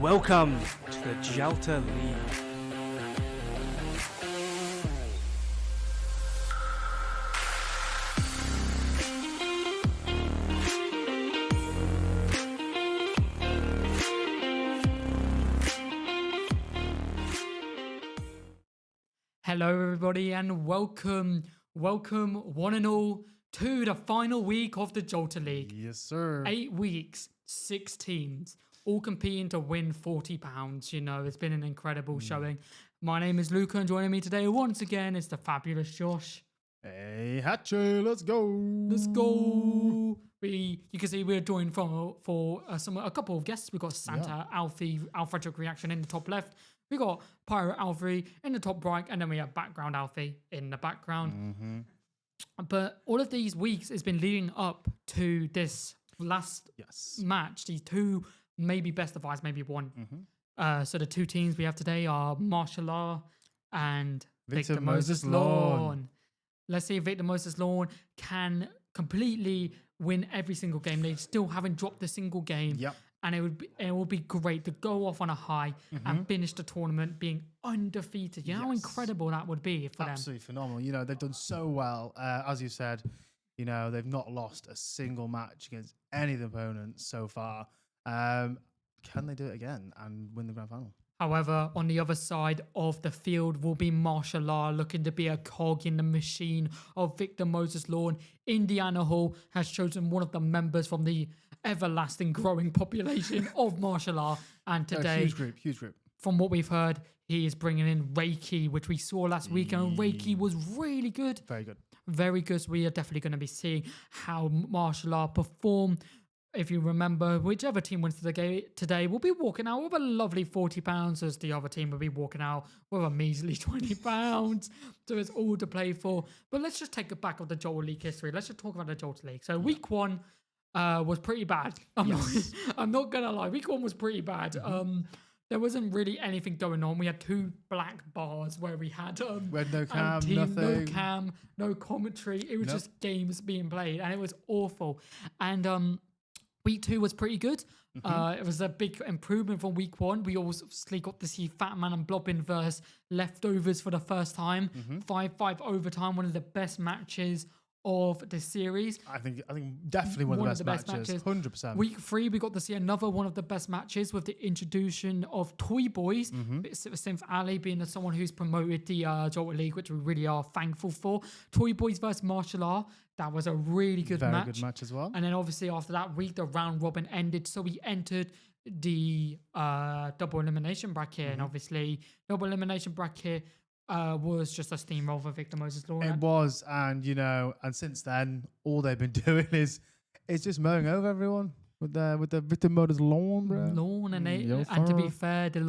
Welcome to the Jalta League. Hello everybody and welcome welcome one and all to the final week of the Jalta League. Yes, sir. 8 weeks, 6 teams, all competing to win £40. You know, it's been an incredible showing. My name is Luca, and joining me today once again is the fabulous Josh. Hey, Hatche, let's go. Let's go. You can see we're joined for a couple of guests. We've got Santa, Alfie, Alfredrick Reaction in the top left. We got Pyro Alfie in the top right, and then we have Background Alfie in the background. But all of these weeks has been leading up to this last match. These two, maybe best of five, maybe one. So the two teams we have today are MASHALLAH and Victor Moses Lawn. Let's see if Victor Moses Lawn can completely win every single game. They still haven't dropped a single game. And it would be great to go off on a high and finish the tournament being undefeated. You know how incredible that would be for them. Absolutely phenomenal. You know, they've done so well. As you said, you know, they've not lost a single match against any of the opponents so far. Can they do it again and win the grand final? However, on the other side of the field will be MASHALLAH, looking to be a cog in the machine of Victor Moses Lawn. Indiana Hall has chosen one of the members from the everlasting growing population of MASHALLAH. And today, huge group. From what we've heard, he is bringing in Reiki, which we saw last week, and Reiki was really good. Very good. Very good. So we are definitely going to be seeing how MASHALLAH perform. If you remember, whichever team wins the game today will be walking out with a lovely £40, as the other team will be walking out with a measly £20. So it's all to play for. But let's just take it back of the Jalta League history. Let's just talk about the Jalta League. So week one was pretty bad. I'm not going to lie. Week one was pretty bad. There wasn't really anything going on. We had two black bars where we had no cam, nothing. No cam, no commentary. It was just games being played, and it was awful. And week two was pretty good. It was a big improvement from week one. We obviously got to see Fat Man and Blobbin versus Leftovers for the first time. 5-5 overtime, one of the best matches of the series. I think definitely one of the best matches. 100%. Week three, we got to see another one of the best matches with the introduction of Toy Boys. Synth Ali being someone who's promoted the Jalta League, which we really are thankful for. Toy Boys versus MASHALLAH. That was a really good match. Very good match as well. And then obviously after that week, the round robin ended. So we entered the double elimination bracket. And obviously double elimination bracket was just a steamroll for Victor Moses Lawn. It was, and you know, and since then, all they've been doing is just mowing over everyone with the Victor Moses Lawn, bro. And to be fair, the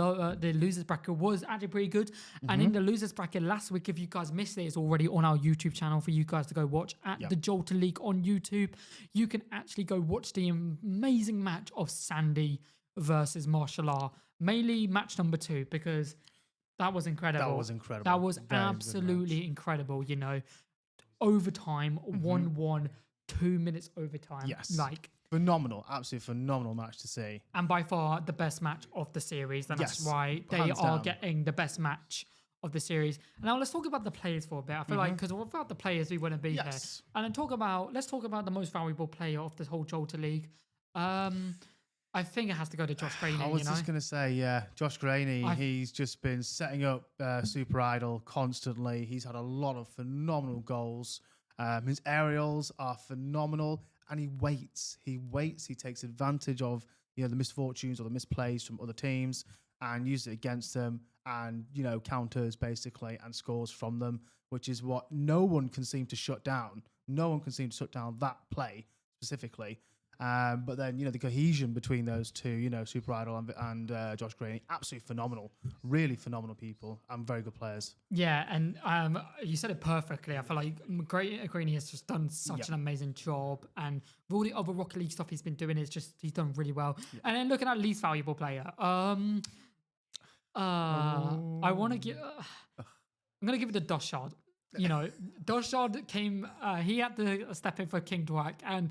losers bracket was actually pretty good. And in the losers bracket last week, if you guys missed it, it's already on our YouTube channel for you guys to go watch at the Jalta League on YouTube. You can actually go watch the amazing match of Sandy versus MASHALLAH, mainly match number 2, because that was incredible. That was absolutely incredible. You know, overtime, 1-1, 2 minutes overtime. Yes. Like, phenomenal, absolutely phenomenal match to see. And by far the best match of the series. And that's why they are getting the best match of the series. And now let's talk about the players for a bit. I feel like, because without the players, we wouldn't be here. And then let's talk about the most valuable player of this whole Jalta League. I think it has to go to Josh Graney. I was just going to say, Josh Graney, he's just been setting up Super Idol constantly. He's had a lot of phenomenal goals. His aerials are phenomenal, and he waits. He takes advantage of, you know, the misfortunes or the misplays from other teams and uses it against them, and, you know, counters basically and scores from them, which is what no one can seem to shut down. No one can seem to shut down that play specifically. But then, you know, the cohesion between those two, you know, Super Idol and Josh Graney, absolutely phenomenal. Really phenomenal people and very good players. Yeah, and you said it perfectly. I feel like Graney has just done such an amazing job. And with all the other Rocket League stuff he's been doing, he's done really well. And then looking at least valuable player, I want to give... I'm going to give it to Doshard. You know, Doshard came, he had to step in for King Dwack, and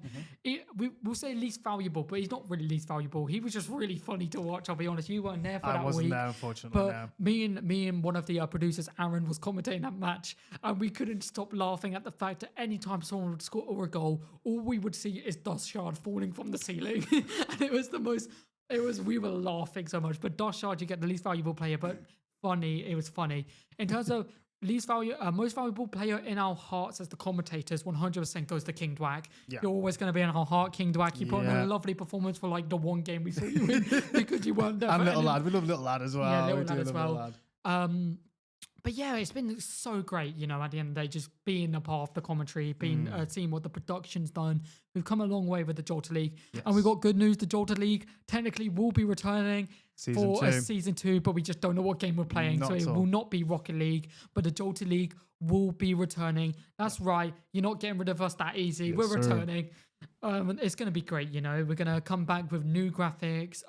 we'll say least valuable, but he's not really least valuable. He was just really funny to watch, I'll be honest. You weren't there for that week. I wasn't there, unfortunately, but me and one of the producers, Aaron, was commentating that match, and we couldn't stop laughing at the fact that anytime someone would score a goal, all we would see is Doshard falling from the ceiling. And we were laughing so much. But Doshard, you get the least valuable player, but funny, it was funny. In terms of most valuable player in our hearts as the commentators 100% goes to King Dwack. Yeah. You're always going to be in our heart, King Dwack. You put in Yeah. a lovely performance for like the one game we saw you in because you weren't there. And for Little any- Lad. We love Little Lad as well. Yeah, We Little do Lad as love well. Little Lad. But yeah, it's been so great, you know, at the end of the day, just being a part of the commentary, being seeing what the production's done. We've come a long way with the Jalta League. And we got good news. The Jalta League technically will be returning for a season 2, but we just don't know what game we're playing. Not so at it all. will not be Rocket League, but the Jalta League will be returning. That's right. You're not getting rid of us that easy. Yes, We're sir. returning. It's going to be great, you know. We're going to come back with new graphics,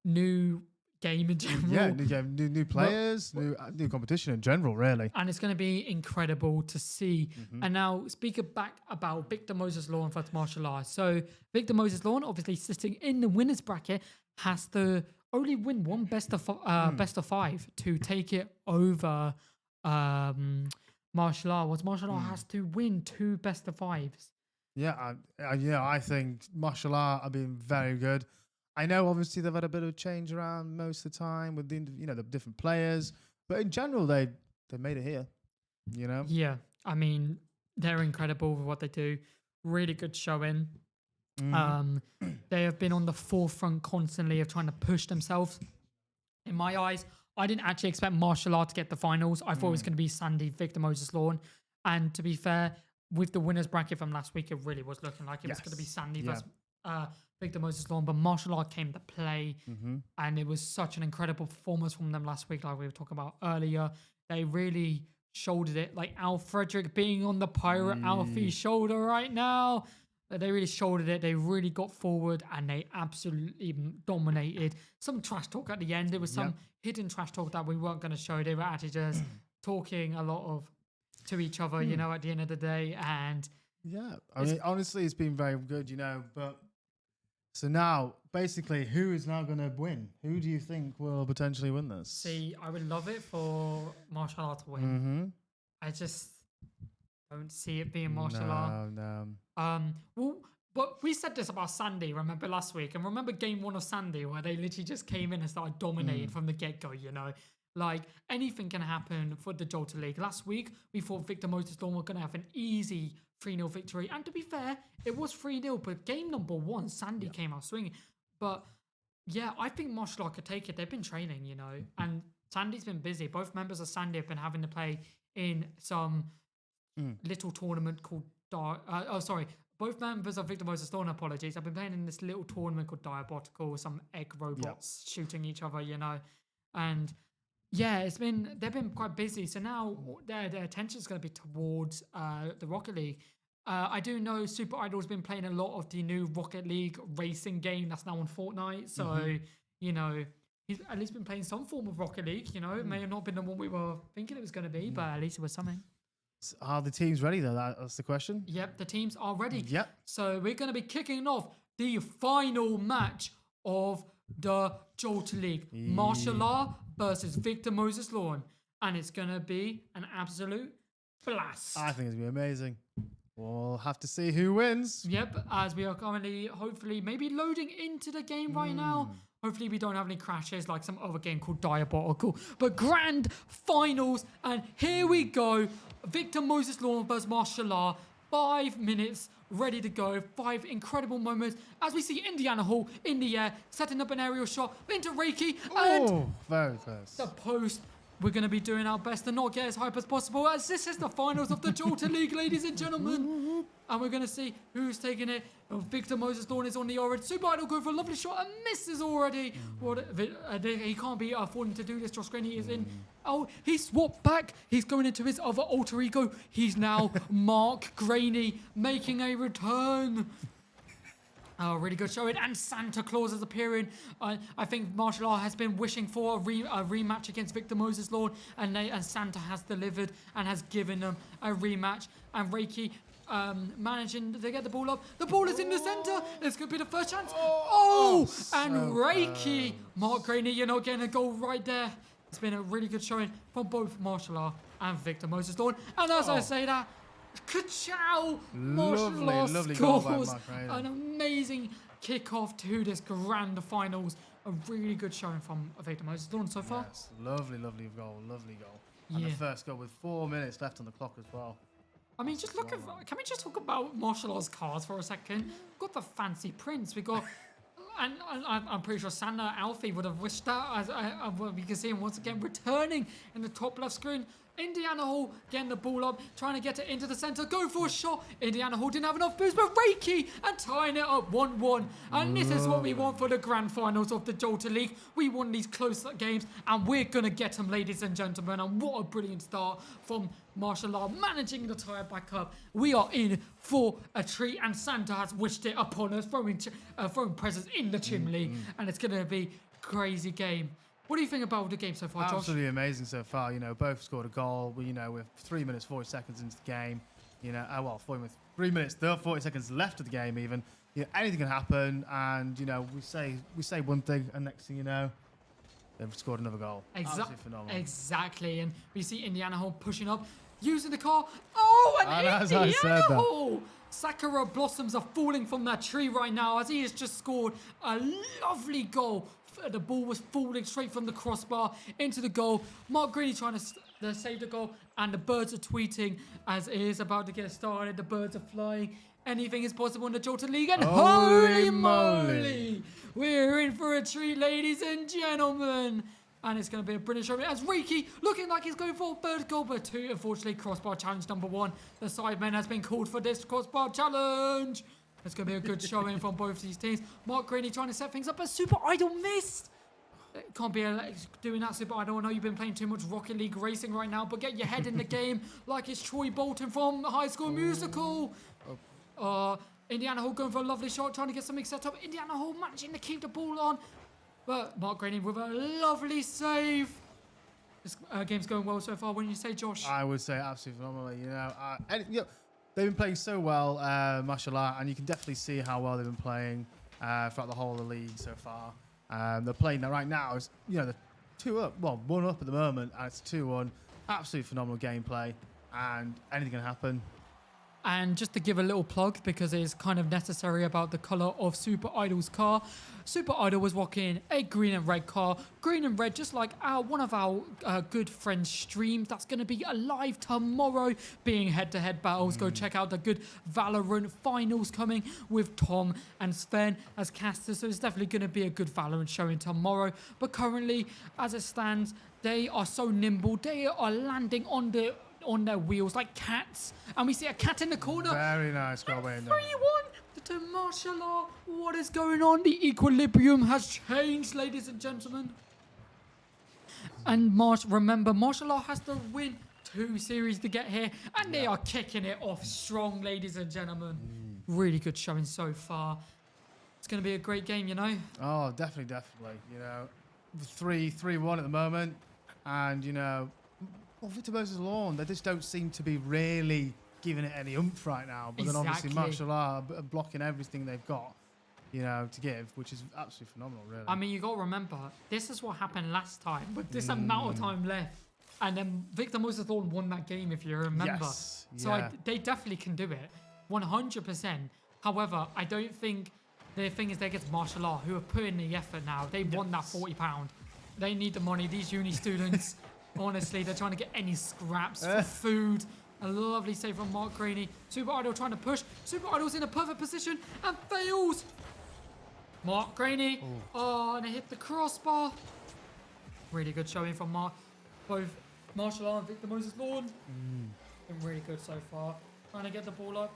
new game in general. Yeah, new game, new players, new competition in general, really. And it's going to be incredible to see. And now, speaking back about Victor Moses Lawn versus MASHALLAH. So, Victor Moses Lawn, obviously sitting in the winners bracket, has to only win one best of 5 to take it over MASHALLAH. MASHALLAH has to win 2 best of 5s. Yeah, I think MASHALLAH have been very good. I know, obviously, they've had a bit of change around most of the time with the the different players, but in general, they made it here. You know. Yeah, I mean, they're incredible with what they do. Really good showing. They have been on the forefront constantly of trying to push themselves. In my eyes, I didn't actually expect MASHALLAH to get the finals. I thought it was going to be Sandy, Victor Moses Lawn. And to be fair, with the winners bracket from last week, it really was looking like it was going to be Sandy versus Victor Moses Lawn. But MASHALLAH came to play. And it was such an incredible performance from them last week, like we were talking about earlier. They really shouldered it. Like Al Frederick being on the Pirate Alfie shoulder right now. They really shouldered it. They really got forward and they absolutely dominated. Some trash talk at the end. There was some hidden trash talk that we weren't going to show. They were actually just talking a lot to each other, you know, at the end of the day. And yeah, I mean, honestly, it's been very good, you know. But so now, basically, who is now going to win? Who do you think will potentially win this? See, I would love it for MASHALLAH to win. I just don't see it being MASHALLAH. No. Well, but we said this about Sandy, remember last week, and remember game 1 of Sandy where they literally just came in and started dominating from the get-go, you know? Like, anything can happen for the Jalta League. Last week, we thought Victor Moses Lawn were going to have an easy 3-0 victory, and to be fair, it was 3-0, but game number 1, Sandy came out swinging. But, yeah, I think MASHALLAH could take it. They've been training, you know, and Sandy's been busy. Both members of Sandy have been having to play in some little tournament called both members of Victor Moses Lawn, apologies, have been playing in this little tournament called Diabotical, some egg robots shooting each other, you know. And yeah, they've been quite busy. So now their attention is going to be towards the Rocket League. I do know Super Idol's been playing a lot of the new Rocket League racing game that's now on Fortnite. So, you know, he's at least been playing some form of Rocket League, you know. It may have not been the one we were thinking it was going to be, but at least it was something. Are the teams ready, though? That's the question. Yep, the teams are ready. Yep. So we're going to be kicking off the final match of the Jalta League. MASHALLAH versus Victor Moses Lawn. And it's going to be an absolute blast. I think it's going to be amazing. We'll have to see who wins. Yep, as we are currently, hopefully, maybe loading into the game right now. Hopefully we don't have any crashes like some other game called Diabotical. But grand finals, and here we go. Victor Moses Lawn versus MASHALLAH. 5 minutes ready to go. 5 incredible moments as we see Indiana Hall in the air, setting up an aerial shot into Reiki. And very close. the post. We're going to be doing our best to not get as hype as possible, as this is the finals of the Jalta League, ladies and gentlemen. And we're going to see who's taking it. Victor Moses Lawn is on the orange. Super Idol go for a lovely shot and misses already. He can't be affording to do this. Josh Graney is in. Oh, he swapped back. He's going into his other alter ego. He's now Mark Graney making a return. Oh, really good showing. And Santa Claus is appearing. I think MASHALLAH has been wishing for a rematch against Victor Moses Lawn. And Santa has delivered and has given them a rematch. And Reiki managing to get the ball up. The ball is in the centre. This could be the first chance. And Reiki. Mark Graney, you're not getting a goal right there. It's been a really good showing from both MASHALLAH and Victor Moses Lawn. And as I say that, ka-chow! Lovely goal by scores Mark Graney. an amazing kickoff to this grand finals. A really good showing from Victor Moses Lawn so far. Yes, lovely goal, lovely goal. And Yeah. the first goal with 4 minutes left on the clock as well. I mean, just look at. Can we just talk about martial arts cards for a second? We've got the fancy prints. We got, and I'm pretty sure Santa Alfie would have wished that. As we can see him once again returning in the top left screen. Indiana Hall getting the ball up, trying to get it into the center, go for a shot. Indiana Hall didn't have enough boost, but Reiki and tying it up 1-1. And this is what we want for the grand finals of the Jalta League. We won these close games, and we're going to get them, ladies and gentlemen. And what a brilliant start from MASHALLAH, managing to tie it back up. We are in for a treat, and Santa has wished it upon us, throwing presents in the chimney, and it's going to be a crazy game. What do you think about the game so far, Josh? Absolutely amazing so far. You know, both scored a goal. You know, we're 3 minutes 40 seconds into the game. You know, 3 minutes 40 seconds left of the game. Even, you know, anything can happen. And you know, we say one thing, and next thing you know, they've scored another goal. Absolutely phenomenal. Exactly, and we see Indiana Hall pushing up, using the car. Oh, and as I said Indiana that. Hall! Sakura blossoms are falling from that tree right now as he has just scored a lovely goal. The ball was falling straight from the crossbar into the goal. Mark Greeny trying to save the goal, and the birds are tweeting as it is about to get started. The birds are flying. Anything is possible in the Jalta League, and holy moly, we're in for a treat, ladies and gentlemen. And it's going to be a brilliant show as Reiki looking like he's going for a third goal, but two, unfortunately, crossbar challenge number 1. The sideman has been called for this crossbar challenge. It's going to be a good showing from both these teams. Mark Greeny trying to set things up, but Super Idol missed. It can't be doing that, Super Idol. I know you've been playing too much Rocket League Racing right now, but get your head in the game like it's Troy Bolton from High School Musical. Indiana Hall going for a lovely shot, trying to get something set up. Indiana Hall managing to keep the ball on. But Mark Greeny with a lovely save. This game's going well so far, wouldn't you say, Josh? I would say absolutely phenomenally. You know, they've been playing so well, MASHALLAH, and you can definitely see how well they've been playing throughout the whole of the league so far. They're playing that right now. Is, you know, they're 1 up at the moment, and it's 2-1. Absolutely phenomenal gameplay, and anything can happen. And just to give a little plug, because it is kind of necessary about the colour of Super Idol's car. Super Idol was rocking a green and red car. Green and red, just like one of our good friends' streams. That's going to be live tomorrow, being head-to-head battles. Go check out the good Valorant finals coming with Tom and Sven as casters. So it's definitely going to be a good Valorant showing tomorrow. But currently, as it stands, they are so nimble. They are landing on their wheels like cats, and we see a cat in the corner. Very nice goal in 3-1 there. to MASHALLAH. What is going on? The equilibrium has changed, ladies and gentlemen. And remember, MASHALLAH has to win 2 series to get here, and they are kicking it off strong, ladies and gentlemen. Really good showing so far. It's going to be a great game, you know. Oh, definitely. You know, 3-1 at the moment, and you know, Victor Moses Lawn, they just don't seem to be really giving it any oomph right now. But then obviously MASHALLAH are blocking everything they've got, you know, to give, which is absolutely phenomenal, really. I mean, you got to remember, this is what happened last time with this amount of time left. And then Victor Moses Lawn won that game, if you remember. Yes, so yeah. they definitely can do it, 100%. However, I don't think the thing is, they get MASHALLAH, who are putting the effort now. They won that £40. They need the money. These uni students, honestly, they're trying to get any scraps for food. A lovely save from Mark Greeny. Super Idol trying to push. Super Idol's in a perfect position and fails. Mark Greeny. Oh, and it hit the crossbar. Really good showing from both MASHALLAH and Victor Moses Lawn. Been really good so far. Trying to get the ball up.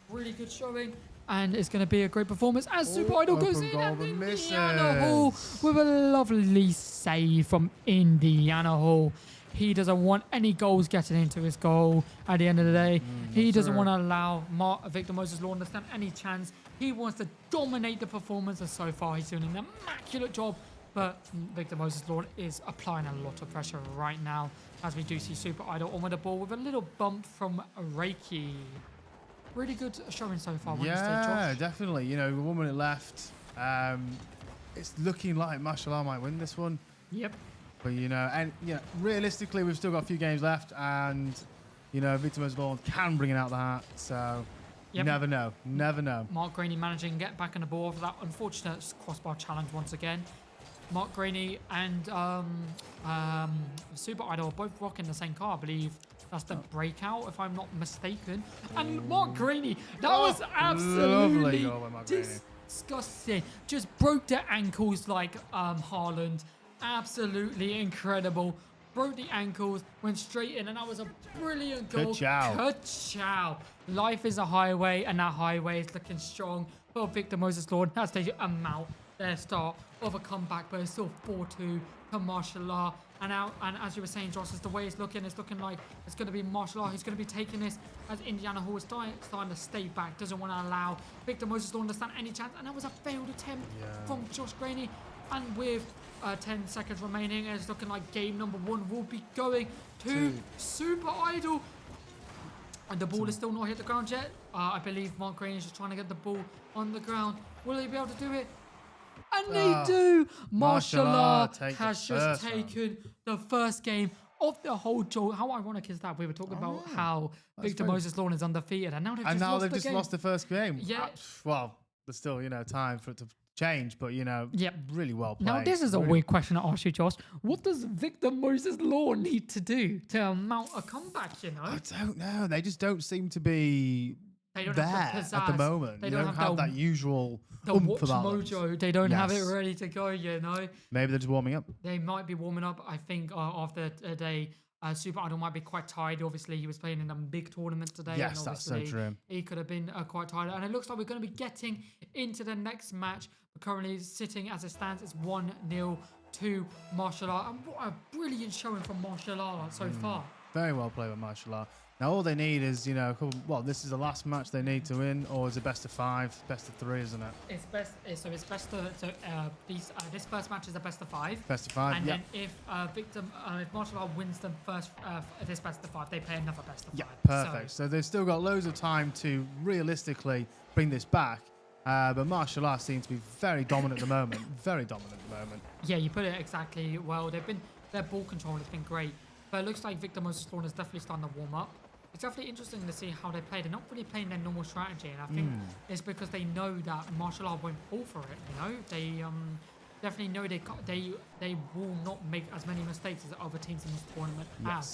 Really good showing. And it's going to be a great performance as Super Idol goes in and Indiana Hall with a lovely save from Indiana Hall. He doesn't want any goals getting into his goal at the end of the day. He doesn't want to allow Victor Moses Lawn to stand any chance. He wants to dominate the performance, and so far he's doing an immaculate job. But Victor Moses Lawn is applying a lot of pressure right now, as we do see Super Idol on with the ball with a little bump from Reiki. Really good showing so far. Yeah, definitely. You know, 1 minute left. It's looking like MASHALLAH might win this one. Yep. But, you know, and you know, realistically, we've still got a few games left, and, you know, Victor Moses Lawn can bring it out the hat. So, you never know. Never know. Mark Greeny managing to get back on the ball after that unfortunate crossbar challenge once again. Mark Graney and Super Idol are both rocking the same car. I believe that's the Breakout, if I'm not mistaken. And Mark Graney, that was absolutely goal by Mark Graney. disgusting. Just broke the ankles like Haaland. Absolutely incredible. Broke the ankles, went straight in, and that was a brilliant goal. Ka-chow. Life is a highway, and that highway is looking strong for Victor Moses Lord. That's the amount, their start of a comeback, but it's still 4-2 to MASHALLAH. And as you were saying, Josh, is the way it's looking like it's going to be MASHALLAH who's going to be taking this, as Indiana Hall is starting to stay back, doesn't want to allow Victor Moses Lord to stand any chance. And that was a failed attempt from Josh Graney. And with 10 seconds remaining, it's looking like game number 1 will be going to Super Idol. And the ball is still not hit the ground yet. I believe Mark Graney is just trying to get the ball on the ground. Will he be able to do it? And they do. MASHALLAH has just taken the first game of the whole Joel. How ironic is that? We were talking about how Victor Moses Lord is undefeated, and now they've just lost the first game. Yeah. Well, there's still time for it to change, but really well played. Now this is a weird question to ask you, Josh. What does Victor Moses Lord need to do to mount a comeback? I don't know. They just don't seem to be there at the moment. They don't have that usual watch mojo. They don't have it ready to go. Maybe they're just warming up. They might be warming up. I think after a day. Super Idol might be quite tired. Obviously, he was playing in a big tournament today. Yes, and that's so true. He could have been quite tired. And it looks like we're going to be getting into the next match. We're currently sitting as it stands. It's 1-0 to MASHALLAH. And what a brilliant showing from MASHALLAH so far. Very well played by MASHALLAH. Now, all they need is, this is the last match they need to win, or is it best of 5, best of 3, isn't it? It's best. So it's best of. This first match is a best of 5. Best of 5. And then if MASHALLAH wins the first this best of 5, they play another best of 5. Yeah, perfect. So they've still got loads of time to realistically bring this back. But MASHALLAH seems to be very dominant at the moment. Very dominant at the moment. Yeah, you put it exactly well. Their ball control has been great. But it looks like Victor Moses Lord is definitely starting to warm up. It's definitely interesting to see how they play. They're not really playing their normal strategy, and I think it's because they know that MASHALLAH won't fall for it. They definitely know they will not make as many mistakes as other teams in this tournament have.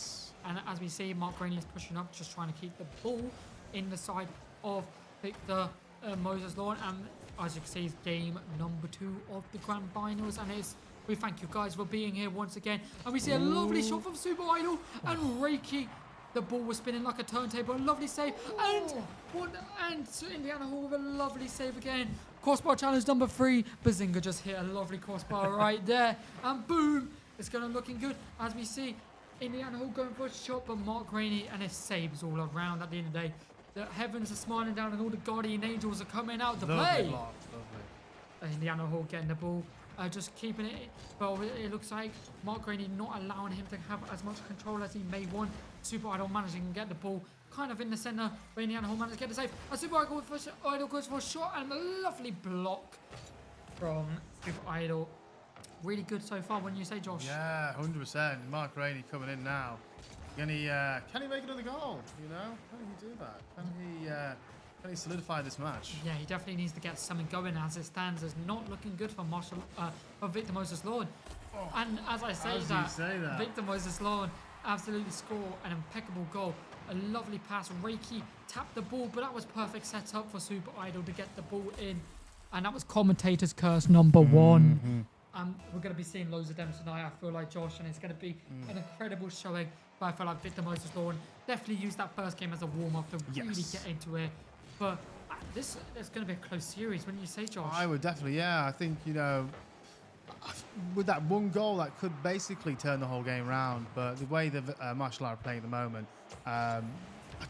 And as we see, Mark Graney is pushing up, just trying to keep the ball in the side of Victor Moses Lord. And as you can see, it's game number 2 of the Grand Finals, and we thank you guys for being here once again. And we see a lovely shot from Super Idol and Reiki. The ball was spinning like a turntable. A lovely save. And Indiana Hall with a lovely save again. Crossbar challenge number 3. Bazinga just hit a lovely crossbar right there. And boom. It's going to looking good. As we see Indiana Hall going for a shot, but Mark Graney and his saves all around at the end of the day. The heavens are smiling down and all the guardian angels are coming out to play. Indiana Hall getting the ball. Just keeping it, but it looks like Mark Graney not allowing him to have as much control as he may want. Super Idol managing to get the ball kind of in the centre, but Indiana Hall managed to get the save. Super Idol goes for a shot and a lovely block from Super Idol. Really good so far, wouldn't you say, Josh? Yeah, 100%. Mark Graney coming in now. Can he make another goal? Can he do that? Can he solidify this match? Yeah, he definitely needs to get something going. As it stands, it's not looking good for Victor Moses Lord. And as I say that, Victor Moses Lord absolutely score an impeccable goal. A lovely pass. Reiki tapped the ball, but that was perfect setup for Super Idol to get the ball in. And that was commentator's curse number 1. We're going to be seeing loads of them tonight, I feel like, Josh, and it's going to be an incredible showing. But I feel like Victor Moses Lord definitely used that first game as a warm-up to really get into it. But this is going to be a close series, wouldn't you say, Josh? I would definitely, yeah. I think, with that one goal, that could basically turn the whole game around. But the way the MASHALLAH are playing at the moment, I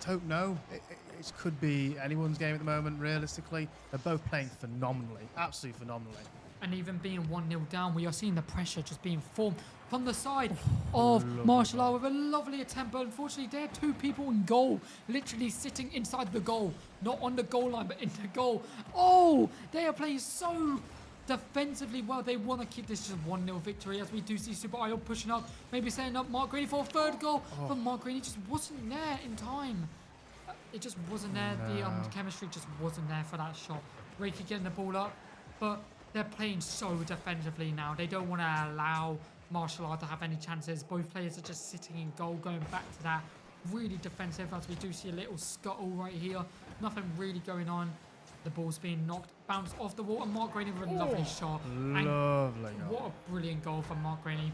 don't know. It could be anyone's game at the moment, realistically. They're both playing phenomenally, absolutely phenomenally. And even being 1-0 down, we are seeing the pressure just being formed from the side of MASHALLAH with a lovely attempt. But unfortunately, there are 2 people in goal, literally sitting inside the goal. Not on the goal line, but in the goal. Oh, they are playing so defensively well. They want to keep this just 1-0 victory, as we do see Super Idol pushing up, maybe setting up Mark Graney for a 3rd goal. But Mark Graney just wasn't there in time. It just wasn't there. The chemistry just wasn't there for that shot. Reiki getting the ball up. But they're playing so defensively now. They don't want to allow Martial Art to have any chances. Both players are just sitting in goal, going back to that really defensive, as we do see a little scuttle right here. Nothing really going on. The ball's being knocked, bounced off the wall, and Mark Graney with a lovely shot. Lovely. What a brilliant goal from Mark Graney.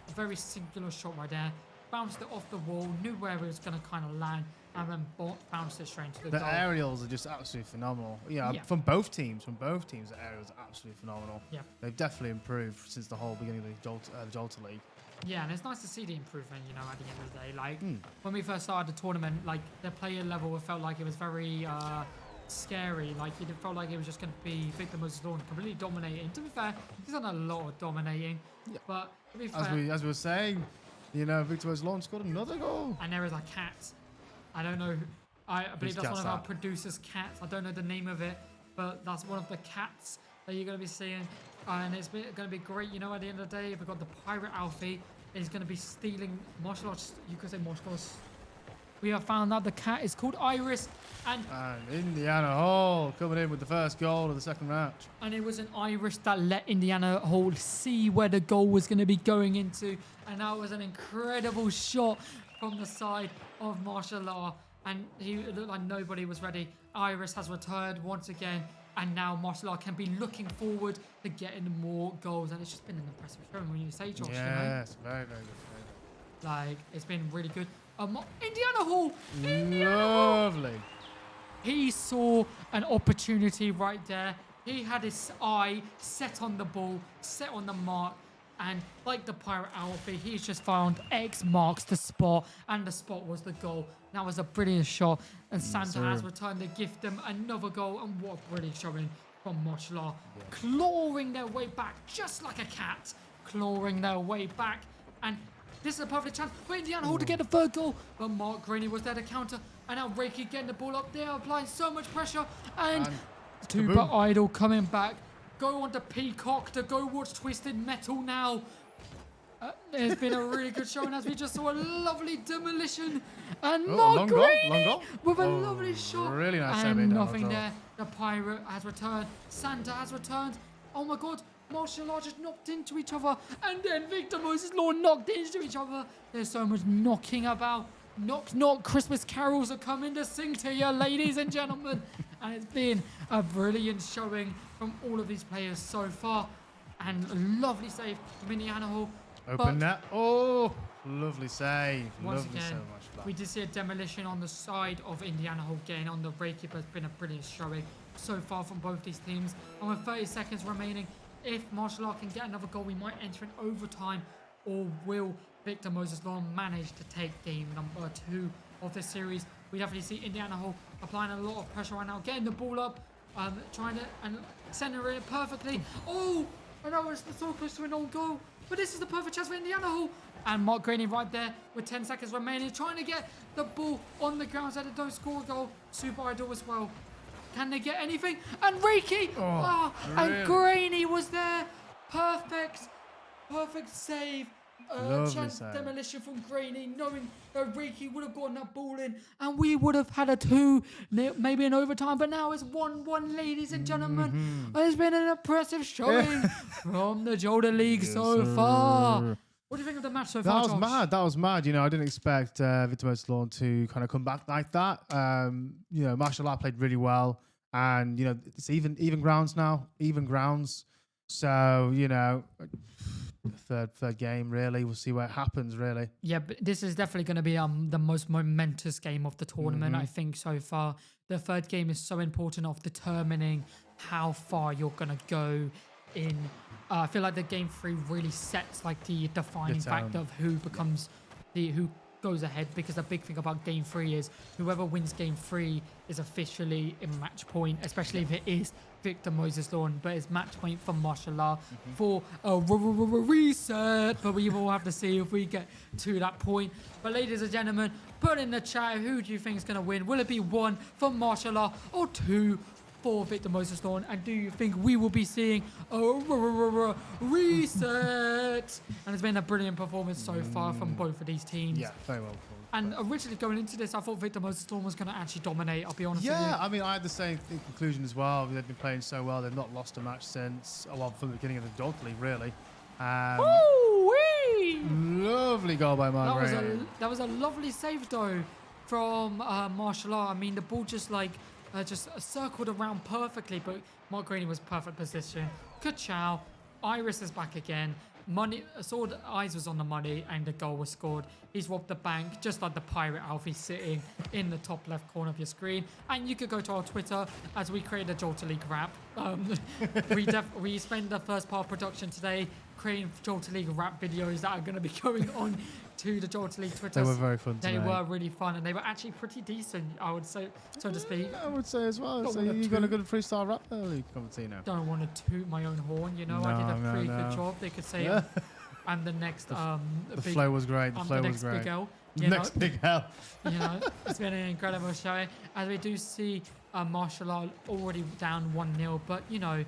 A very singular shot right there. Bounced it off the wall, knew where it was going to kind of land, and then bounced it straight into the goal. The aerials are just absolutely phenomenal. Yeah, from both teams. The aerials are absolutely phenomenal. Yeah. They've definitely improved since the whole beginning of the Jalta League. Yeah, and it's nice to see the improvement, you know, at the end of the day. Like, when we first started the tournament, like, the player level felt like it was very scary. Like, it felt like it was just going to be Victor Moses Lawn completely dominating. To be fair, he's done a lot of dominating. Yeah. But to be fair, as we were saying, you know, Victor Moses Lawn scored another goal. And there is a cat. I don't know. I believe that's one of our producers' cats. I don't know the name of it, but that's one of the cats that you're going to be seeing. And it's going to be great, you know, at the end of the day. We've got the Pirate Alfie. Is going to be stealing martial arts. You could say martial arts. We have found out the cat is called Iris. And Indiana Hall coming in with the first goal of the second match. And it was an Iris that let Indiana Hall see where the goal was going to be going into. And that was an incredible shot from the side of MASHALLAH. And it looked like nobody was ready. Iris has returned once again. And now MASHALLAH can be looking forward to getting more goals. And it's just been an impressive showing when you say, Josh. Yes, very, very good. Like, it's been really good. Indiana Hall! Lovely. He saw an opportunity right there. He had his eye set on the ball, set on the mark. And like the Pirate Alfie, he's just found X marks the spot. And the spot was the goal. That was a brilliant shot. And Santa has returned to give them another goal. And what a brilliant showing from MASHALLAH. Yeah. Clawing their way back, just like a cat. Clawing their way back. And this is a perfect chance for Indiana Hall to get the third goal. But Mark Graney was there to counter. And now Reiki getting the ball up there, applying so much pressure. And Tuba Idol coming back. Go on to Peacock to go watch Twisted Metal now. There's been a really good showing as we just saw a lovely demolition. And Mark Graney with a lovely shot. Really nice. And nothing there. The Pirate has returned. Santa has returned. Oh my God. MASHALLAH just knocked into each other. And then Victor Moses Lawn knocked into each other. There's so much knocking about. Knock, knock. Christmas carols are coming to sing to you, ladies and gentlemen. And it's been a brilliant showing from all of these players so far. And a lovely save from Indiana Hall. Open net. Oh, lovely save. Once Lovely again, so much. we did see a demolition on the side of Indiana Hall getting on the Reiki, but it's been a brilliant showing so far from both these teams. And with 30 seconds remaining, if MASHALLAH can get another goal, we might enter in overtime. Or will Victor Moses Lawn manage to take game number 2 of this series? We definitely see Indiana Hall applying a lot of pressure right now, getting the ball up, trying to and center it perfectly. Oh, and that was so close to an own goal. But this is the perfect chance for Indiana Hall. And Mark Graney right there with 10 seconds remaining, trying to get the ball on the ground so they don't score a goal. Super Idol as well. Can they get anything? And Reiki! And Graney was there. Perfect save. Chance demolition from Graney, knowing that Reiki would have gotten that ball in, and we would have had a 2, maybe an overtime. But now it's 1-1, ladies and gentlemen. It's been an impressive showing from the Jalta League so far. What do you think of the match so far, Josh? That was mad. You know, I didn't expect Victor Moses Lawn to kind of come back like that. You know, MASHALLAH played really well, and you know, it's even grounds now, So you know. Third game, really. We'll see where it happens, really. Yeah, but this is definitely going to be the most momentous game of the tournament, I think, so far. The third game is so important of determining how far you're going to go in. I feel like the game 3 really sets like the defining factor of who becomes who goes ahead, because the big thing about game 3 is whoever wins game 3 is officially in match point, especially if it is Victor Moses Lawn, but it's match point for MASHALLAH for a reset. But we will have to see if we get to that point. But ladies and gentlemen, put in the chat, who do you think is going to win? Will it be 1 for MASHALLAH or 2 for Victor Moses Lawn? And do you think we will be seeing a reset? And it's been a brilliant performance so far from both of these teams. Yeah, very well. And originally going into this, I thought Victor Moses Lawn was going to actually dominate. I'll be honest with you. Yeah, I mean, I had the same conclusion as well. They've been playing so well. They've not lost a match since, well, from the beginning of the Jalta League, really. Woo-wee! Lovely goal by Mark. That was a lovely save, though, from MASHALLAH. I mean, the ball just circled around perfectly, but Mark Graney was perfect position. Good chow. Iris is back again. Money, saw the eyes was on the money and the goal was scored. He's robbed the bank, just like the pirate Alfie sitting in the top left corner of your screen. And you could go to our Twitter as we created a Jalta League rap. We spent the first part of production today creating Jalta League rap videos that are going to be going on to the Jalta League Twitter. They were very fun today. They were really fun and they were actually pretty decent, I would say, so to speak. I would say as well. So you got a good freestyle rap there, Luke Convertino. Don't want to toot my own horn, you know. I did a pretty good job. They could say I'm the next the flow was great. The flow was great. Big L. Next big L. You know, it's been an incredible show. As we do see MASHALLAH already down 1-0, but you know,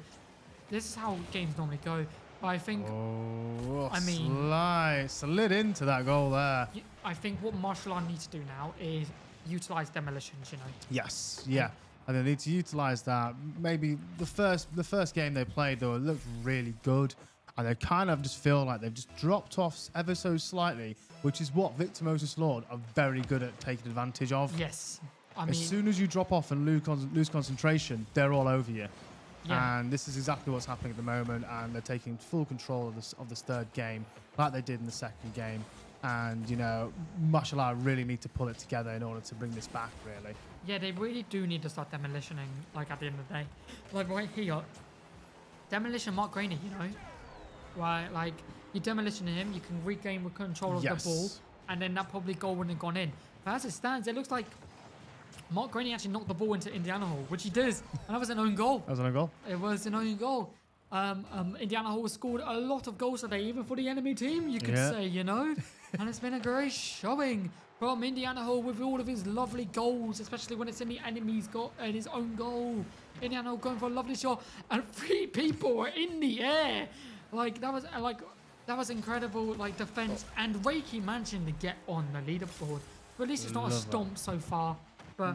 this is how games normally go. I think. Oh, I mean, slid into that goal there. I think what MASHALLAH need to do now is utilize demolitions. You know. Yes. Yeah. And they need to utilize that. Maybe the first game they played, though, it looked really good. And they kind of just feel like they've just dropped off ever so slightly, which is what Victor Moses Lord are very good at taking advantage of. Yes. As soon as you drop off and lose concentration, they're all over you. Yeah. And this is exactly what's happening at the moment. And they're taking full control of this third game, like they did in the second game. And, you know, MASHALLAH really need to pull it together in order to bring this back, really. Yeah, they really do need to start demolitioning, like, at the end of the day. Like, right here, demolition Mark Graney, you know. Right, like, you demolition him, you can regain control of the ball, and then that probably goal wouldn't have gone in. But as it stands, it looks like Mark Graney actually knocked the ball into Indiana Hall, which he does, and that was an own goal. That was an own goal? It was an own goal. Indiana Hall scored a lot of goals today, even for the enemy team, you could say, you know. And it's been a great showing from Indiana Hall with all of his lovely goals, especially when it's in the enemy's goal and his own goal. Indiana Hall going for a lovely shot, and 3 people were in the air. Like, that was incredible, like, defense, and Reiki managing to get on the leaderboard. But at least it's not a stomp so far. But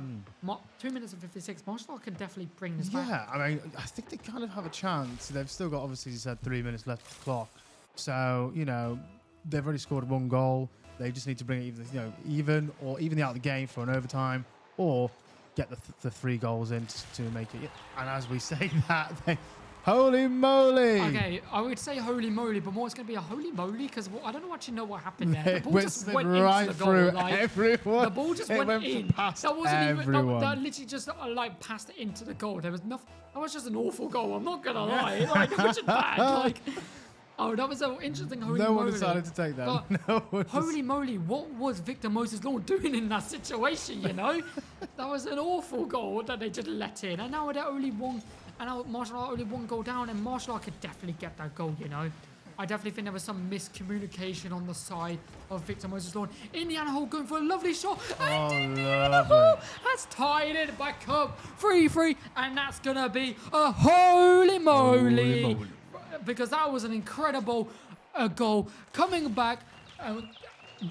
2 minutes and 56, MASHALLAH can definitely bring this back. Yeah, I mean, I think they kind of have a chance. They've still got, obviously, you said 3 minutes left of the clock. So, you know, they've already scored 1 goal. They just need to bring it either, you know, even out of the game for an overtime, or get the 3 goals in to make it. And as we say that, holy moly! Okay, I would say holy moly, but more it's going to be a holy moly because I don't actually know what happened there. The ball went just went right into the goal. Like, everyone. The ball just went in. Past that wasn't everyone. even. That literally just like passed it into the goal. There was nothing. That was just an awful goal. I'm not gonna lie. Like, it was just bad. Like, oh, that was an interesting holy moly. No one decided to take that. No holy moly, what was Victor Moses Law doing in that situation? You know, that was an awful goal that they just let in, and now they're only one. And now MASHALLAH only 1 goal down, and MASHALLAH could definitely get that goal, you know. I definitely think there was some miscommunication on the side of Victor Moses Lawn. Indiana Hall going for a lovely shot. And Indiana Hall has tied it back up 3-3. And that's going to be a holy moly. Because that was an incredible goal. Coming back,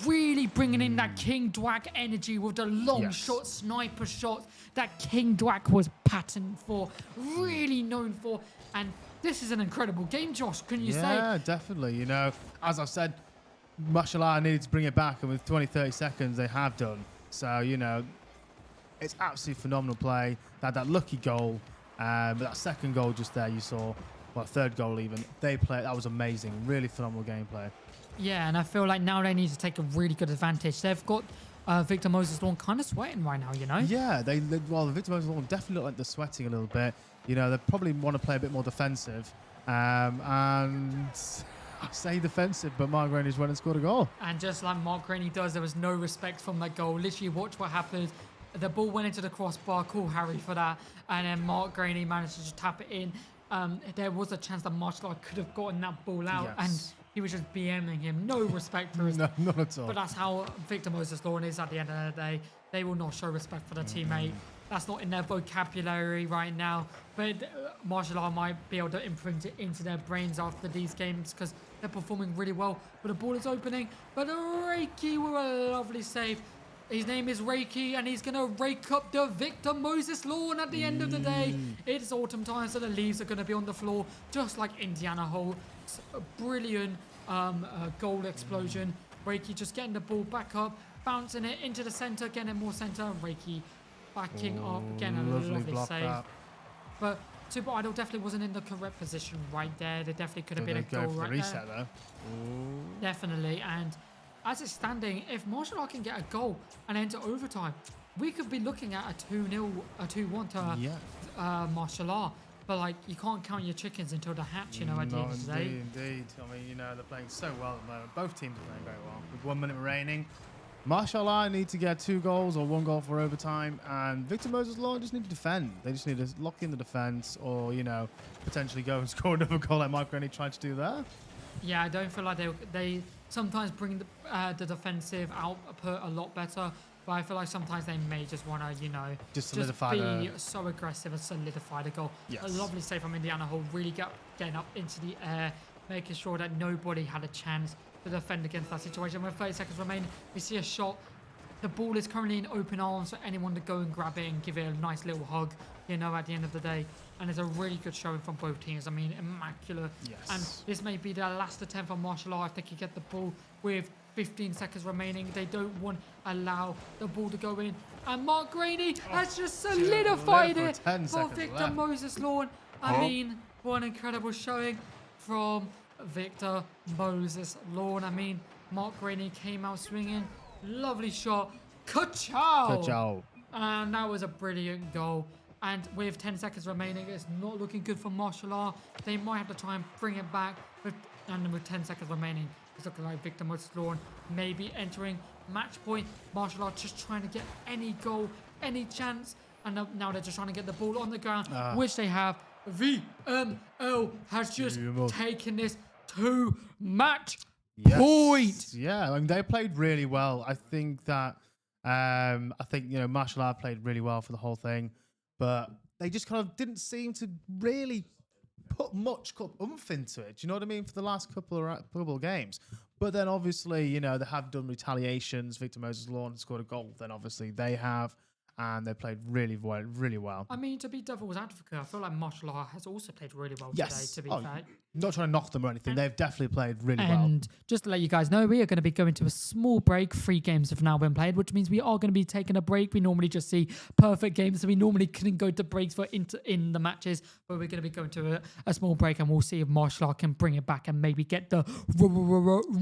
really bringing in that King Dwack energy with the long shot, sniper shots that King Dwack was patterned for, really known for. And this is an incredible game, Josh, can you say? Yeah, definitely. You know, as I said, MASHALLAH needed to bring it back, and with 20, 30 seconds, they have done. So, you know, it's absolutely phenomenal play. They had that lucky goal, but that second goal just there you saw, well, third goal even, that was amazing. Really phenomenal gameplay. Yeah, and I feel like now they need to take a really good advantage. They've got Victor Moses Lawn kind of sweating right now, you know? Yeah, the Victor Moses Lawn definitely look like they're sweating a little bit. You know, they probably want to play a bit more defensive. And I say defensive, but Mark Graney's went and scored a goal. And just like Mark Graney does, there was no respect from that goal. Literally, watch what happened. The ball went into the crossbar. Call Harry for that. And then Mark Graney managed to just tap it in. There was a chance that MASHALLAH could have gotten that ball out. Yes. And he was just BMing him. No respect for his... No, not at all. But that's how Victor Moses Lawn is at the end of the day. They will not show respect for their teammate. That's not in their vocabulary right now. But MASHALLAH might be able to imprint it into their brains after these games because they're performing really well. But the ball is opening. But Reiki with a lovely save. His name is Reiki, and he's going to rake up the Victor Moses lawn at the end of the day. It's autumn time, so the leaves are going to be on the floor, just like Indiana Hole. It's a brilliant goal explosion. Reiki just getting the ball back up, bouncing it into the center, getting more center. Reiki backing up, again, a lovely save. That. But Super Idol definitely wasn't in the correct position right there. There definitely could have been a goal for right the reset, there. though. Definitely, and as it's standing, if MASHALLAH can get a goal and enter overtime, we could be looking at a 2-0, a 2-1 to MASHALLAH. But like, you can't count your chickens until the hatch, you know, at the end of the day. Indeed. I mean, you know, they're playing so well at the moment. Both teams are playing very well. With 1 minute remaining, MASHALLAH need to get 2 goals or 1 goal for overtime, and Victor Moses Law just need to defend. They just need to lock in the defense, or, you know, potentially go and score another goal like Mike Rennie tried to do there. Yeah, I don't feel like they sometimes bring the defensive output a lot better, but I feel like sometimes they may just want to, you know, Just solidify be so aggressive and solidify the goal. Yes. A lovely save from Indiana Hall, really getting up into the air, making sure that nobody had a chance to defend against that situation. With 30 seconds remaining, we see a shot. The ball is currently in open arms for anyone to go and grab it and give it a nice little hug, you know, at the end of the day. And it's a really good showing from both teams. I mean, immaculate. Yes. And this may be their last attempt for MASHALLAH if they can get the ball with 15 seconds remaining. They don't want to allow the ball to go in. And Mark Graney has just solidified it for Victor Moses Lawn. I mean, what an incredible showing from Victor Moses Lawn. I mean, Mark Graney came out swinging. Lovely shot. Ka-chow! And that was a brilliant goal. And with 10 seconds remaining, it's not looking good for MASHALLAH. They might have to try and bring it back. And with 10 seconds remaining, it's looking like Victor Moses Lawn maybe entering match point. MASHALLAH just trying to get any goal, any chance. And now they're just trying to get the ball on the ground, which they have. VML has just taken this to match point. Yeah, I mean, they played really well. I think that, you know, MASHALLAH played really well for the whole thing. But they just kind of didn't seem to really put much oomph into it. Do you know what I mean? For the last couple of games. But then obviously, you know, they have done retaliations. Victor Moses Lawn scored a goal. Then obviously they have. And they played really well. I mean, to be devil's advocate, I feel like MASHALLAH has also played really well today, to be fair. Not trying to knock them or anything. They've definitely played really well. And just to let you guys know, we are going to be going to a small break. 3 games have now been played, which means we are going to be taking a break. We normally just see perfect games, so we normally couldn't go to breaks for in the matches, but we're going to be going to a small break, and we'll see if MASHALLAH can bring it back and maybe get the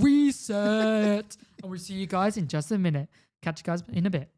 reset. And we'll see you guys in just a minute. Catch you guys in a bit.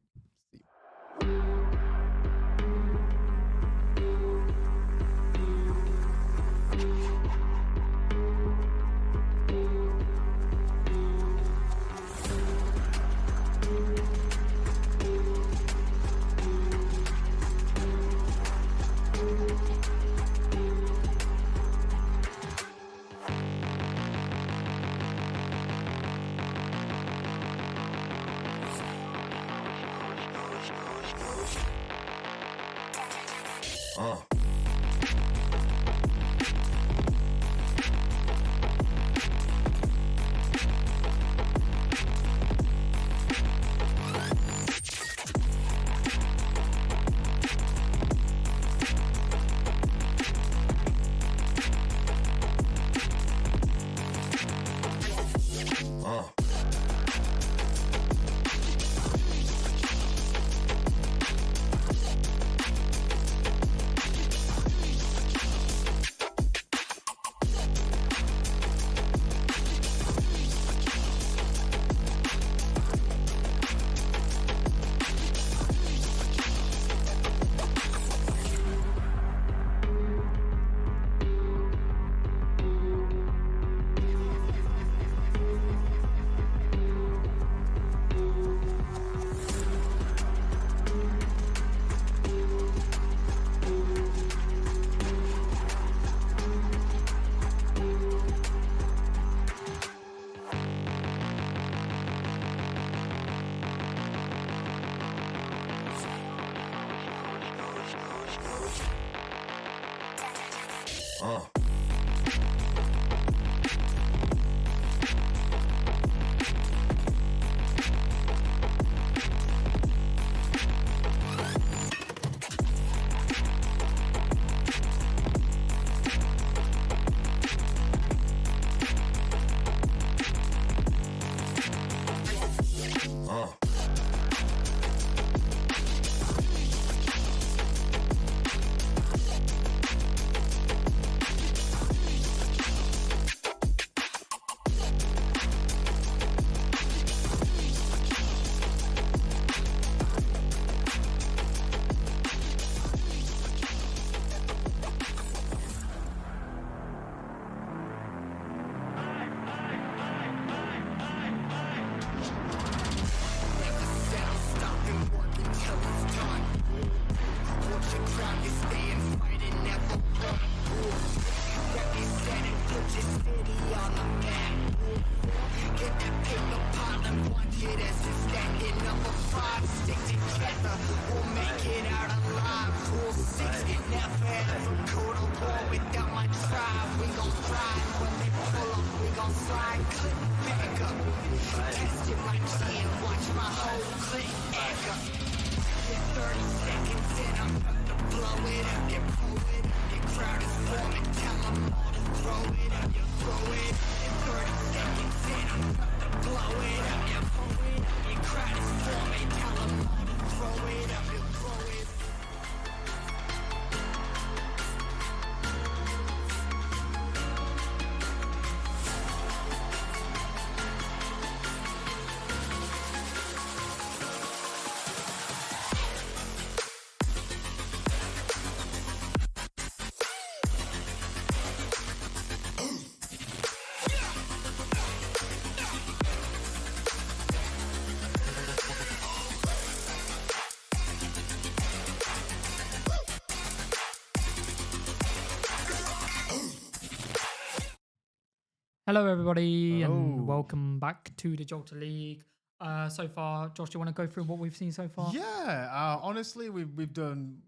Hello, everybody, Hello. and welcome back to the Jalta League. So far, Josh, do you want to go through what we've seen so far? Yeah, honestly, we've done,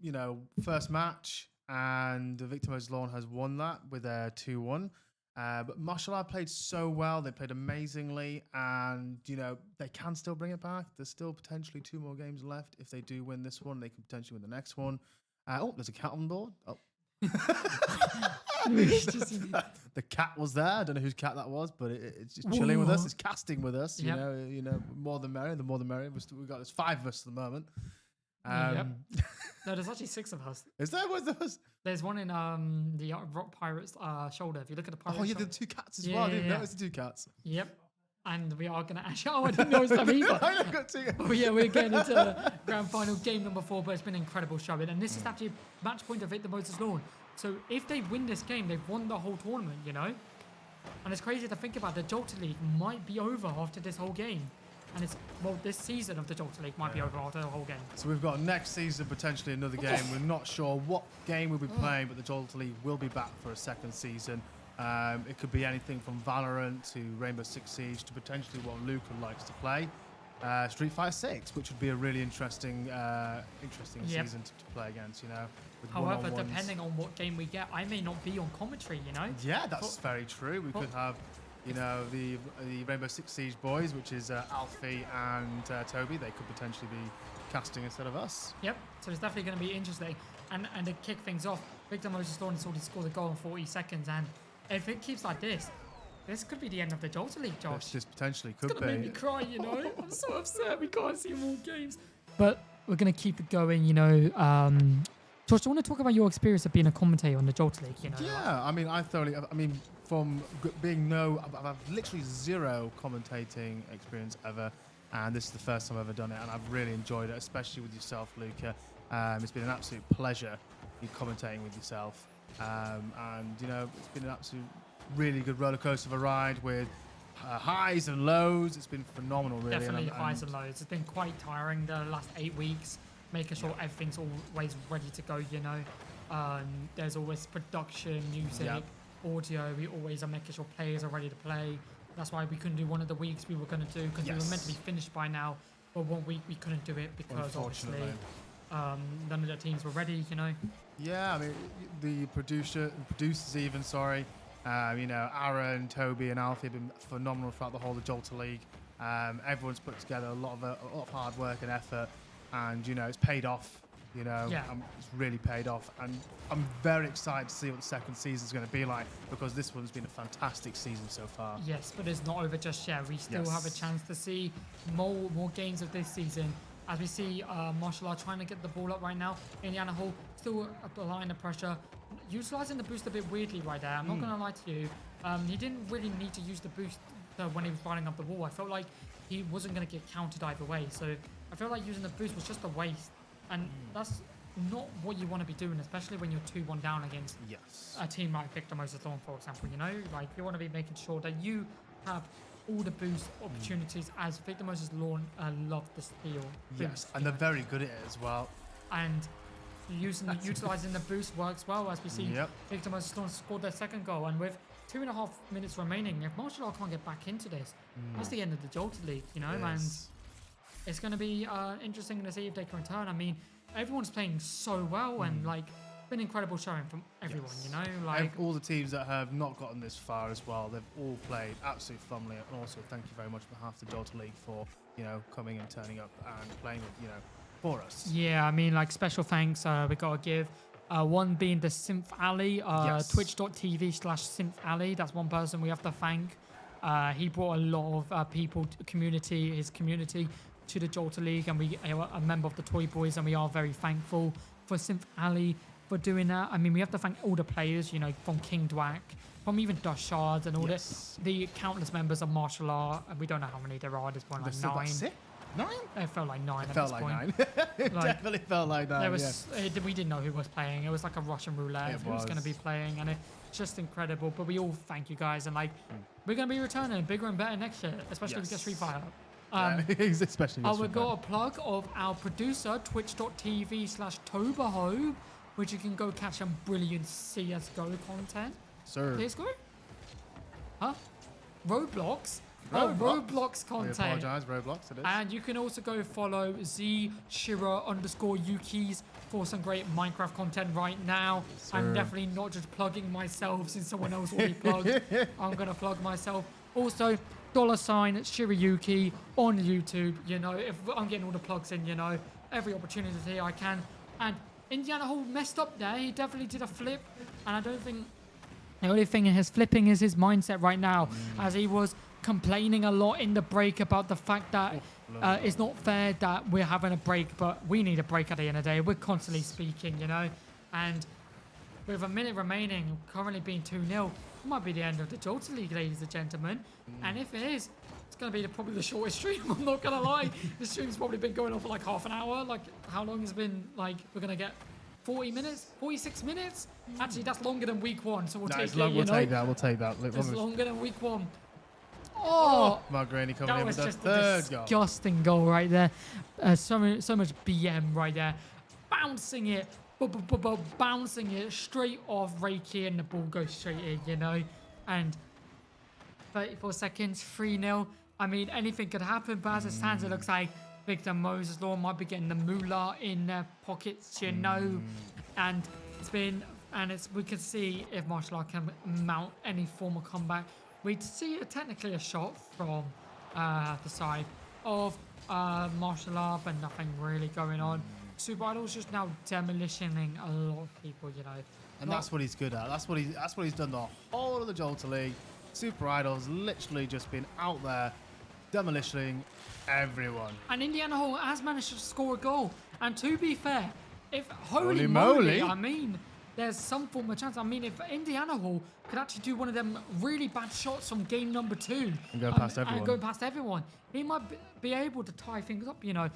first match, and Victor Moses Lawn has won that with a 2-1. But MASHALLAH played so well. They played amazingly, and, they can still bring it back. There's still potentially 2 more games left. If they do win this one, they can potentially win the next one. There's a cat on board. Oh. The cat was there. I don't know whose cat that was, but it's just chilling with us. It's casting with us. Yep. You know, more the merrier. The more the merrier. We've got there's 5 of us at the moment. Yep. No, there's actually 6 of us. Is there? Where's those? There's one in the Rock Pirate's shoulder. If you look at the pirate. Oh yeah, shoulder. the 2 cats as well. I didn't notice the 2 cats. Yep. And we are gonna actually. Oh, I didn't notice them either. I got 2. Oh yeah, we're getting into the grand final game number 4, but it's been an incredible showing, and this is actually match point of Victor Moses Lawn. So if they win this game, they've won the whole tournament, And it's crazy to think about. The Jalta League might be over after this whole game. And this season of the Jalta League might be over after the whole game. So we've got next season potentially another game. We're not sure what game we'll be playing, but the Jalta League will be back for a second season. It could be anything from Valorant to Rainbow Six Siege to potentially what Luca likes to play, Street Fighter 6, which would be a really interesting season to play against. With However, one-on-ones. depending on what game we get, I may not be on commentary. Yeah, that's very true. We could have, the Rainbow Six Siege boys, which is Alfie and Toby. They could potentially be casting instead of us. Yep. So it's definitely going to be interesting. And to kick things off, Victor Moses Lawn has already scored a goal in 40 seconds, and if it keeps like this could be the end of the Jalta League, Josh. This potentially could It's be. gonna make me cry, I'm so upset we can't see more games. But we're gonna keep it going, Josh, do you want to talk about your experience of being a commentator on the Jalta League? Yeah, I mean, from being I've literally 0 commentating experience ever, and this is the first time I've ever done it, and I've really enjoyed it, especially with yourself, Luca. It's been an absolute pleasure commentating with yourself, and it's been an absolute really good roller coaster of a ride with highs and lows. It's been phenomenal, really. Definitely highs and lows. It's been quite tiring the last 8 weeks, making sure everything's always ready to go, There's always production, music, audio. We always are making sure players are ready to play. That's why we couldn't do one of the weeks we were going to do, because we were meant to be finished by now. But 1 week we couldn't do it because obviously none of the teams were ready, Yeah, I mean, the producers even, sorry. Aaron, Toby, and Alfie have been phenomenal throughout the whole of the Jalta League. Everyone's put together a lot of hard work and effort, and it's paid off. It's really paid off, and I'm very excited to see what the second season is going to be like, because this one's been a fantastic season so far. Yes, but it's not over just yet. We still have a chance to see more games of this season. As we see MASHALLAH trying to get the ball up right now. Indiana Hall still applying the pressure. Utilising the boost a bit weirdly right there. I'm not going to lie to you. He didn't really need to use the boost when he was riding up the wall. I felt like he wasn't going to get countered either way. So I felt like using the boost was just a waste. And that's not what you want to be doing, especially when you're 2-1 down against a team like Victor Moses Lawn, for example. Like you want to be making sure that you have all the boost opportunities, as Victor Moses Lawn love the steal. Yes, and they're very good at it as well. And utilising the boost works well, as we see Victor Moses Lawn scored their second goal, and with 2.5 minutes remaining, if MASHALLAH can't get back into this, that's the end of the Jalta League, and it's going to be interesting to see if they can return. I mean, everyone's playing so well, and been incredible showing from everyone, all the teams that have not gotten this far as well, they've all played absolutely phenomenally. And also thank you very much on behalf of the Jalta League for coming and turning up and playing for us. Yeah, I mean, special thanks we gotta give. One being the Synth Alley, twitch.tv/Synth Alley. That's one person we have to thank. He brought a lot of people, his community, to the Jalta League, and we are a member of the Toy Boys, and we are very thankful for Synth Alley for doing that. I mean, we have to thank all the players, from King Dwack, from even Dust Shards, and all the countless members of MASHALLAH. And we don't know how many there are at this point, like 9. 9? It felt like 9 It at felt this like point. 9. It definitely felt like 9. There was, we didn't know who was playing. It was like a Russian roulette who was going to be playing, and it's just incredible. But we all thank you guys, and we're going to be returning bigger and better next year, especially if we get Street Fighter. Especially we've got a plug of our producer, twitch.tv/Toberhobe, which you can go catch some brilliant CSGO content. Sir. CSGO? Huh? Roblox. Roblox? Roblox We content. apologise, Roblox, it is. And you can also go follow _Yukis for some great Minecraft content right now. I'm sir. definitely not just plugging myself since someone else already plugged. I'm going to plug myself. Also, $Shirayuki on YouTube. You know, if I'm getting all the plugs in, you know, every opportunity I can. And Indiana Hall messed up there. He definitely did a flip. And I don't think the only thing in his flipping is his mindset right now, as he was complaining a lot in the break about the fact that it's not fair that we're having a break, but we need a break at the end of the day. We're constantly speaking, you know, and with a minute remaining, currently being 2-0, it might be the end of the Jalta League, ladies and gentlemen. And if it is, it's going to be probably the shortest stream. I'm not going to lie. The stream's probably been going on for like half an hour. Like, how long has it been? Like, we're going to get 40 minutes, 46 minutes. Actually, that's longer than week 1, so we'll take it. We'll take that. We'll take that. It's longer than week 1. Mark Graney coming that in was with the just a third goal. disgusting goal right there. So much BM right there. Bouncing it, bouncing it straight off Reiki, and the ball goes straight in, you know. And 34 seconds, 3-0. I mean, anything could happen, but as it stands, it looks like Victor Moses Law might be getting the moolah in their pockets, you know. And we can see if MASHALLAH can mount any form of comeback. We see technically a shot from the side of MASHALLAH, but nothing really going on. Super Idol's just now demolishing a lot of people, you know. And that's what he's good at. That's what he's done the whole of the Jalta League. Super Idol's literally just been out there demolishing everyone. And Indiana Hall has managed to score a goal. And to be fair, if Holy holy moly. moly, I mean, there's some form of chance. I mean, if Indiana Hall could actually do one of them really bad shots from game number 2 And go past everyone. and go past everyone, he might be able to tie things up, you know.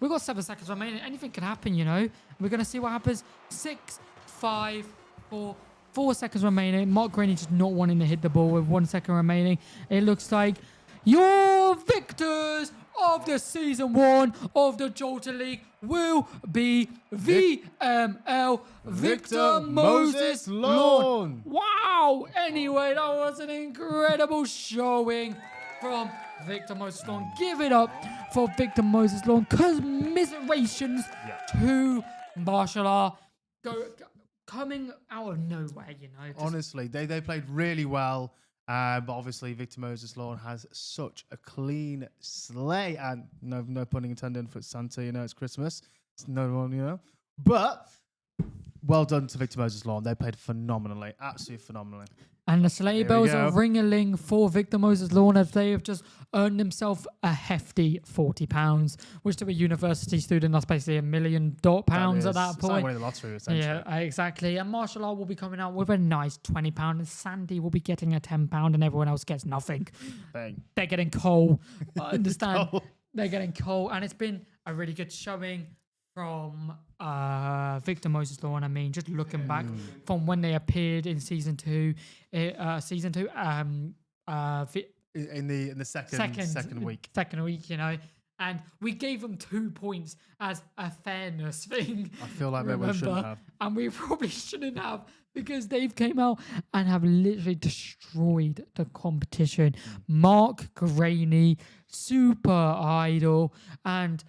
We've got 7 seconds remaining. Anything can happen, you know. We're going to see what happens. 6, 5, 4, 4 seconds remaining. Mark Graney just not wanting to hit the ball with 1 second remaining. It looks like your victors of the season 1 of the Jalta League will be VML Victor Moses Lawn. Wow! Anyway, that was an incredible showing from Victor Moses Lawn. Give it up for Victor Moses Lawn. Commiserations to MASHALLAH. Coming out of nowhere, you know. Honestly, they played really well. But obviously, Victor Moses Lawn has such a clean slate, and no pun intended for Santa. You know, it's Christmas. It's no one, you know. But well done to Victor Moses Lawn. They played phenomenally, absolutely phenomenally. And the sleigh bells are ring-a-ling for Victor Moses Lawn, as they have just earned themselves a hefty £40, which to a university student, that's basically £1 million at that point. It's like winning the lottery, essentially. Yeah, exactly. And MASHALLAH will be coming out with a nice £20, and Sandy will be getting a £10, and everyone else gets nothing. Bang. They're getting coal. I understand. They're getting coal, and it's been a really good showing from Victor Moses Lawn. I mean, just looking back from when they appeared in season 2, in the second week, you know, and we gave them 2 points as a fairness thing. I feel like maybe we shouldn't have, and we probably shouldn't have, because they've came out and have literally destroyed the competition. Mark Graney, Super Idol, and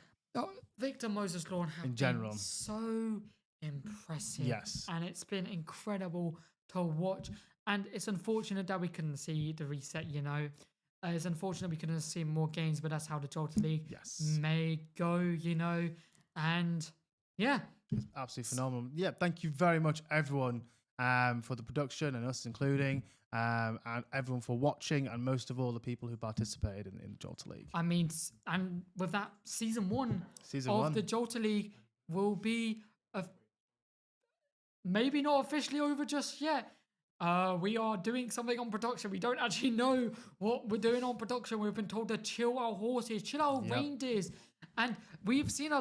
Victor Moses Lawn have been so impressive. Yes. And it's been incredible to watch. And it's unfortunate that we couldn't see the reset, you know. It's unfortunate we couldn't see more games, but that's how the Jalta League may go, you know. And yeah. It's absolutely phenomenal. Yeah, thank you very much, everyone, for the production, and us including, and everyone for watching, and most of all, the people who participated in the Jalta League. I mean, and with that, season one of the Jalta League will be maybe not officially over just yet. We are doing something on production. We don't actually know what we're doing on production. We've been told to chill our horses, chill our reindeers. And we've seen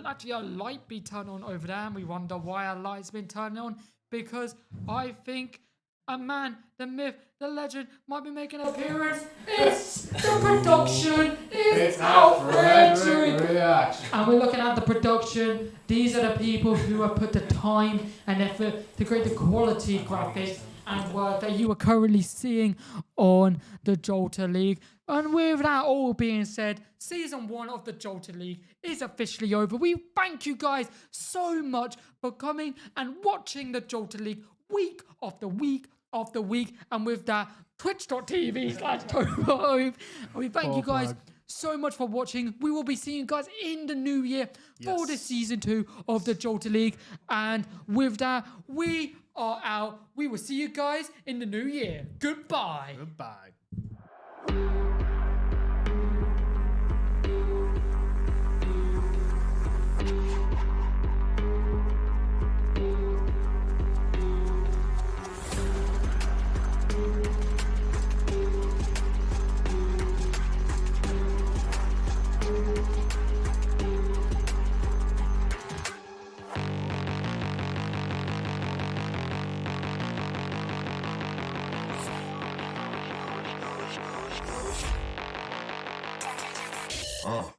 actually a light be turned on over there, and we wonder why a light's been turned on, because I think a man, the myth, the legend might be making an appearance. It's the production. It's outrageous. And we're looking at the production. These are the people who have put the time and effort to create the quality graphics and work that you are currently seeing on the Jalta League. And with that all being said, Season 1 of the Jalta League is officially over. We thank you guys so much for coming and watching the Jalta League week after week after week. And with that, twitch.tv/TomoHove. We thank you guys so much for watching. We will be seeing you guys in the new year for the Season 2 of the Jalta League. And with that, we are out. We will see you guys in the new year. Goodbye. Goodbye. Oh.